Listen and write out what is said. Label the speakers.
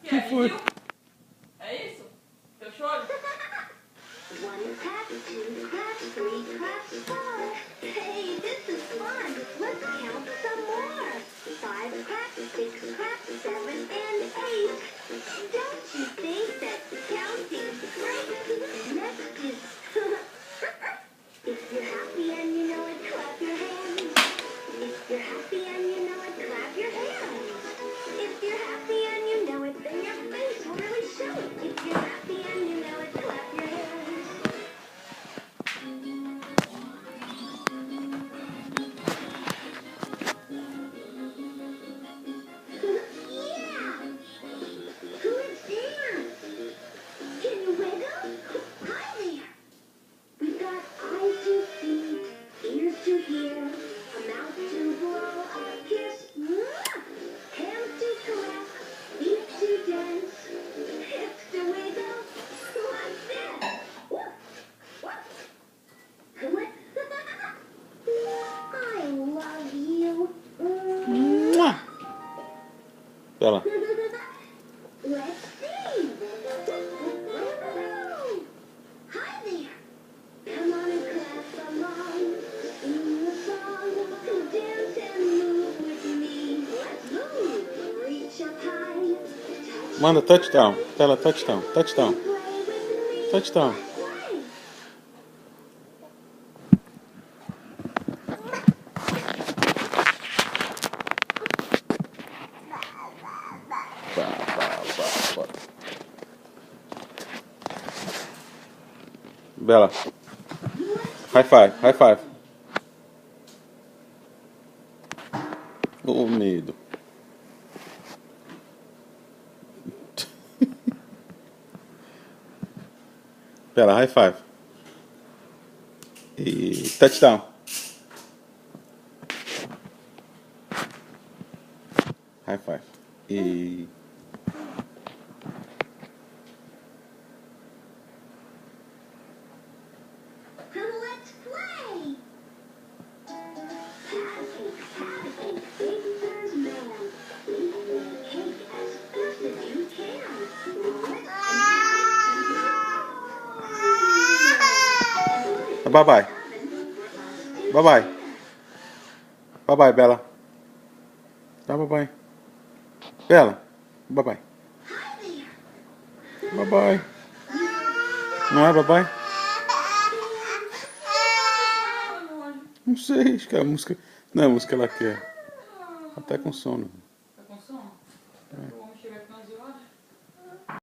Speaker 1: Que foi?
Speaker 2: É isso? Teu choro?
Speaker 3: One clap, two clap, three clap, four. Hey, this is fun. Let's count some more. 5 clap, 6 clap, 7 and 8. Don't you think that counting's great? Next is if you're happy and you know it, clap your hands. If you're happy and you know it, clap your hands. If you're happy and you know it, then your face will really show it. If you're happy and you know it, clap your hands. Yeah! Good dance! Can you wiggle? Hi there! We've got eyes to see, ears to hear, a mouth to blow a kiss, hands to clap, feet to dance, hips to wiggle, like this. What? What? I love you.
Speaker 1: Mua. Bela.
Speaker 3: Let's sing. Hi there. Come on and clap along. Sing the song. Dance and move with me. Let's move. Reach up high. Touch.
Speaker 1: Manda touchdown. Bela, touchdown. Touchdown.
Speaker 3: Play with me.
Speaker 1: Touchdown.
Speaker 3: Play.
Speaker 1: Ba. Bela. High five. High five. Oh, medo. Bela, high five. E touchdown. High five. E
Speaker 3: Let's play. Pancake, pancake, Baker's man. Eat the cake as fast as you can.
Speaker 1: bye bye. Bye bye. Bye bye, Bela. Tá, bye bye. Bela, bye bye. Bye bye. Não é bye bye? Não sei, acho que a música. Não é a música que ela quer. Ela tá com sono.